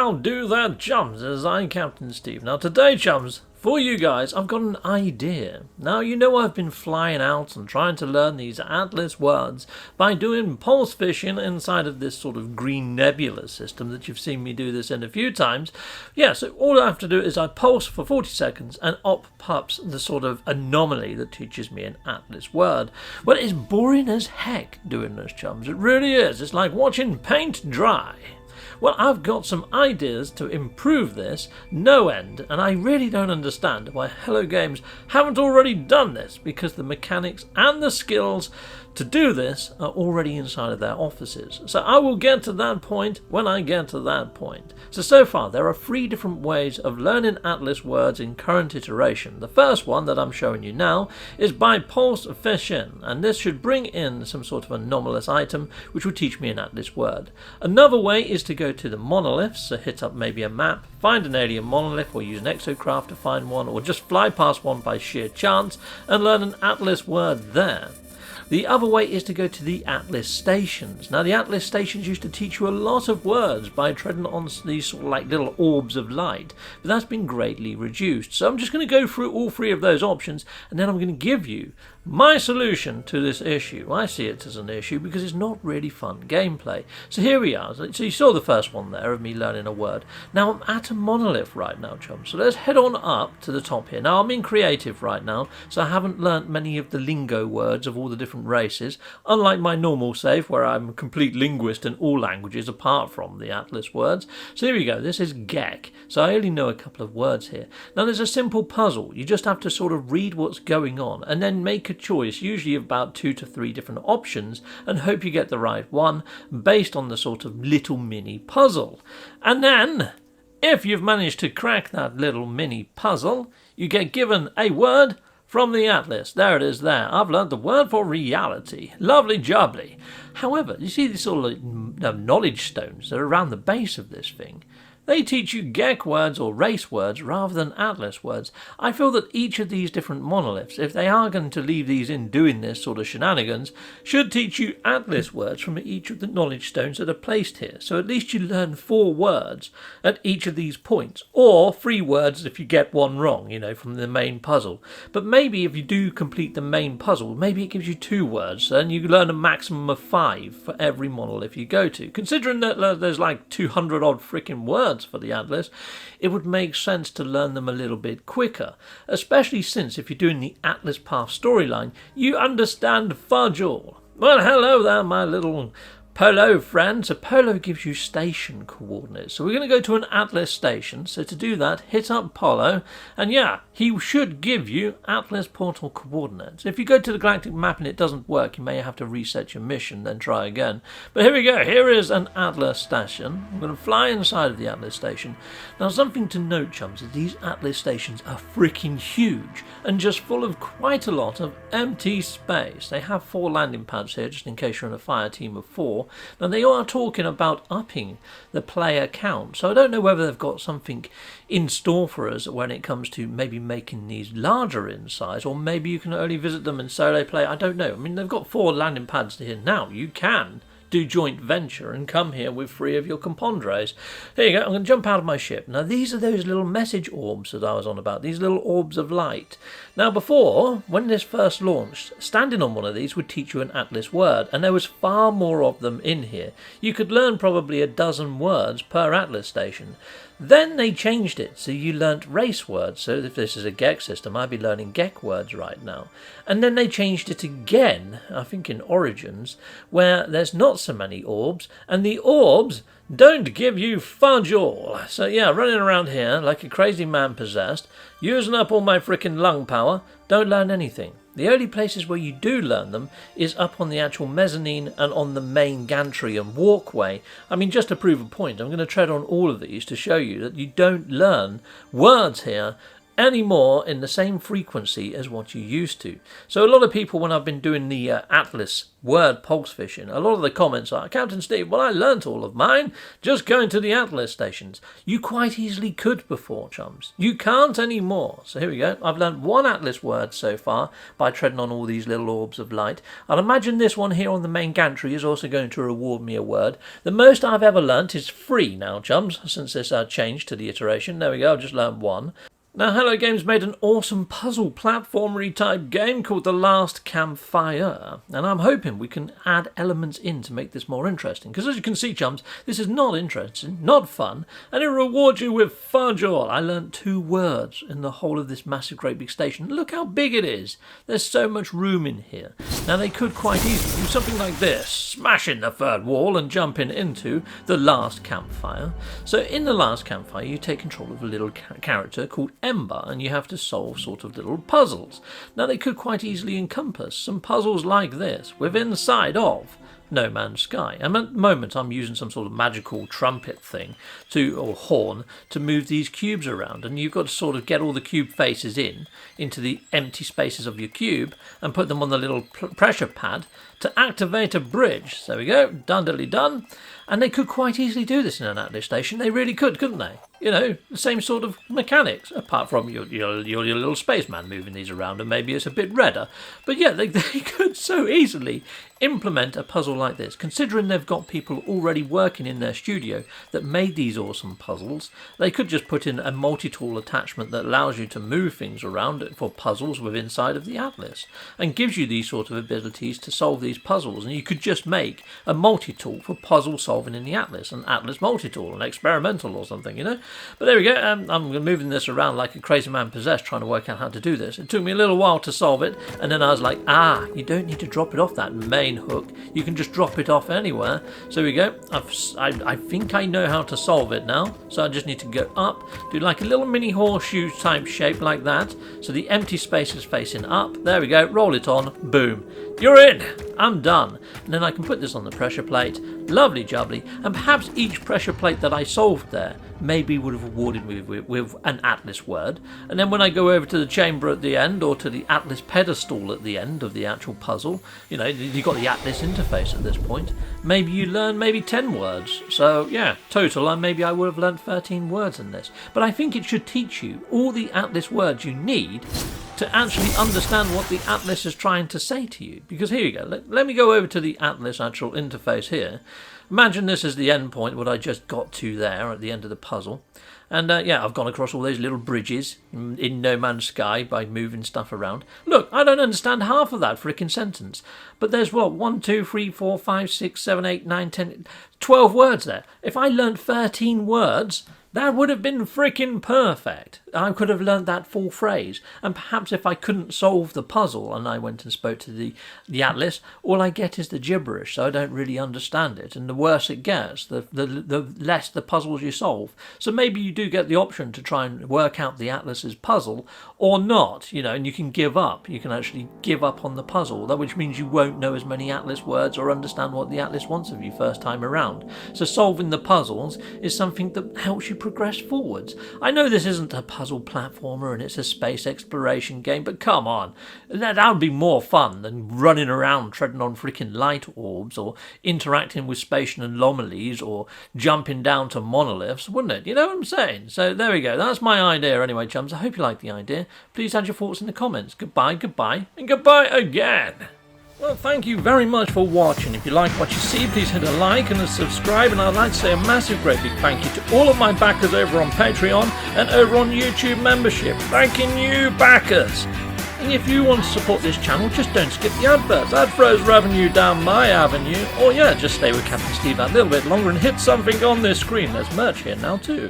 How do that, chums? As I'm Captain Steve. Now today, chums, for you guys, I've got an idea. Now, you know I've been flying out and trying to learn these Atlas words by doing pulse fishing inside of this sort of green nebula system that you've seen me do this in a few times. Yeah, so all I have to do is I pulse for 40 seconds and up pops the sort of anomaly that teaches me an Atlas word. Well, it's boring as heck doing this, chums. It really is. It's like watching paint dry. Well, I've got some ideas to improve this no end, and I really don't understand why Hello Games haven't already done this, because the mechanics and the skills to do this are already inside of their offices. So I will get to that point when I get to that point. So far there are 3 different ways of learning Atlas words in current iteration. The first one that I'm showing you now is by pulse fishing, and this should bring in some sort of anomalous item which will teach me an Atlas word. Another way is to go to the monoliths, so hit up maybe a map, find an alien monolith, or use an exocraft to find one, or just fly past one by sheer chance and learn an Atlas word there. The other way is to go to the Atlas stations. Now, the Atlas stations used to teach you a lot of words by treading on these sort of like little orbs of light, but that's been greatly reduced. So I'm just going to go through all 3 of those options, and then I'm going to give you my solution to this issue. I see it as an issue because it's not really fun gameplay. So here we are. So you saw the first one there of me learning a word. Now I'm at a monolith right now, chums. So let's head on up to the top here. Now I'm in creative right now, so I haven't learnt many of the lingo words of all the different races, unlike my normal save where I'm a complete linguist in all languages apart from the Atlas words. So here we go. This is Gek. So I only know a couple of words here. Now there's a simple puzzle. You just have to sort of read what's going on and then make a choice, usually of about 2 to 3 different options, and hope you get the right one based on the sort of little mini puzzle. And then, if you've managed to crack that little mini puzzle, you get given a word from the Atlas. There it is there. I've learned the word for reality. Lovely jubbly. However, you see these sort of knowledge stones that are around the base of this thing? They teach you Gek words or race words rather than Atlas words. I feel that each of these different monoliths, if they are going to leave these in doing this sort of shenanigans, should teach you Atlas words from each of the knowledge stones that are placed here. So at least you learn 4 words at each of these points, or 3 words if you get one wrong, you know, from the main puzzle. But maybe if you do complete the main puzzle, maybe it gives you 2 words, and you learn a maximum of 5 for every monolith you go to. Considering that there's like 200 odd freaking words for the Atlas, it would make sense to learn them a little bit quicker, especially since if you're doing the Atlas Path storyline, you understand fudge all. Well, hello there, my little Polo friend. So Polo gives you station coordinates. So we're going to go to an Atlas station. So to do that, hit up Polo. And yeah, he should give you Atlas portal coordinates. If you go to the galactic map and it doesn't work, you may have to reset your mission, then try again. But here we go. Here is an Atlas station. I'm going to fly inside of the Atlas station. Now, something to note, chums, is these Atlas stations are freaking huge and just full of quite a lot of empty space. They have 4 landing pads here, just in case you're in a fire team of 4. Now they are talking about upping the player count, so I don't know whether they've got something in store for us when it comes to maybe making these larger in size, or maybe you can only visit them in solo play. I don't know. I mean, they've got 4 landing pads here now. You can do joint venture and come here with 3 of your compondres. There you go. I'm going to jump out of my ship. Now these are those little message orbs that I was on about, these little orbs of light. Now before, when this first launched, standing on one of these would teach you an Atlas word, and there was far more of them in here. You could learn probably a dozen words per Atlas station. Then they changed it, so you learnt race words. So if this is a Gek system, I'd be learning Gek words right now. And then they changed it again, I think in Origins, where there's not so many orbs, and the orbs don't give you fudge all. So yeah, running around here like a crazy man possessed, using up all my frickin' lung power, don't learn anything. The only places where you do learn them is up on the actual mezzanine and on the main gantry and walkway. I mean, just to prove a point, I'm going to tread on all of these to show you that you don't learn words here anymore in the same frequency as what you used to. So a lot of people, when I've been doing the Atlas word pulse fishing, a lot of the comments are, Captain Steve, well, I learnt all of mine just going to the Atlas stations. You quite easily could before, chums. You can't anymore. So here we go. I've learnt one Atlas word so far by treading on all these little orbs of light. I'd imagine this one here on the main gantry is also going to reward me a word. The most I've ever learnt is 3 now, chums, since this changed to the iteration. There we go, I've just learnt 1. Now, Hello Games made an awesome puzzle platformery type game called The Last Campfire, and I'm hoping we can add elements in to make this more interesting, because as you can see, chums, this is not interesting, not fun, and it rewards you with fudge all. I learnt 2 words in the whole of this massive great big station. Look how big it is. There's so much room in here. Now, they could quite easily do something like this, smash in the 3rd wall and jump into The Last Campfire. So in The Last Campfire, you take control of a little character called Ember, and you have to solve sort of little puzzles. Now, they could quite easily encompass some puzzles like this within the side of No Man's Sky. And at the moment, I'm using some sort of magical trumpet thing or horn to move these cubes around, and you've got to sort of get all the cube faces into the empty spaces of your cube and put them on the little pressure pad to activate a bridge. So there we go, done diddly done. And they could quite easily do this in an Atlas station. They really could, couldn't they? You know, the same sort of mechanics, apart from your little spaceman moving these around, and maybe it's a bit redder. But yeah, they could so easily implement a puzzle like this. Considering they've got people already working in their studio that made these awesome puzzles, they could just put in a multi-tool attachment that allows you to move things around for puzzles within inside of the Atlas, and gives you these sort of abilities to solve these puzzles. And you could just make a multi-tool for puzzle solving in the Atlas, an Atlas multi-tool, an experimental or something, you know. But there we go. I'm moving this around like a crazy man possessed, trying to work out how to do this. It took me a little while to solve it, and then I was like, you don't need to drop it off that main hook. You can just drop it off anywhere. So here we go. I think I know how to solve it now. So I just need to go up, do like a little mini horseshoe type shape like that. So the empty space is facing up. There we go. Roll it on. Boom. You're in. I'm done. And then I can put this on the pressure plate. Lovely jubbly. And perhaps each pressure plate that I solved there maybe would have awarded me with an Atlas word. And then when I go over to the chamber at the end, or to the Atlas pedestal at the end of the actual puzzle, you know, you've got the Atlas interface at this point, maybe you learn maybe 10 words. So yeah, total, maybe I would have learned 13 words in this. But I think it should teach you all the Atlas words you need to actually understand what the Atlas is trying to say to you. Because here you go, let me go over to the Atlas actual interface here. Imagine this is the end point, what I just got to there at the end of the puzzle. And yeah, I've gone across all those little bridges in No Man's Sky by moving stuff around. Look, I don't understand half of that frickin' sentence. But there's what, 1, 2, 3, 4, 5, 6, 7, 8, 9, 10, 12 words there. If I learnt 13 words, that would have been freaking perfect. I could have learnt that full phrase. And perhaps if I couldn't solve the puzzle and I went and spoke to the Atlas, all I get is the gibberish, so I don't really understand it. And the worse it gets, the less the puzzles you solve. So maybe you do get the option to try and work out the Atlas's puzzle or not, you know, and you can give up. You can actually give up on the puzzle, which means you won't know as many Atlas words or understand what the Atlas wants of you first time around. So solving the puzzles is something that helps you progress forwards. I know this isn't a puzzle platformer and it's a space exploration game, but come on, that would be more fun than running around treading on freaking light orbs or interacting with spatial anomalies or jumping down to monoliths, wouldn't it? You know what I'm saying? So there we go. That's my idea anyway, chums. I hope you like the idea. Please add your thoughts in the comments. Goodbye, goodbye, and goodbye again. Well, thank you very much for watching. If you like what you see, please hit a like and a subscribe. And I'd like to say a massive, great big thank you to all of my backers over on Patreon and over on YouTube membership. Thanking you, backers. And if you want to support this channel, just don't skip the adverts. That throws revenue down my avenue. Or yeah, just stay with Captain Steve that little bit longer and hit something on this screen. There's merch here now too.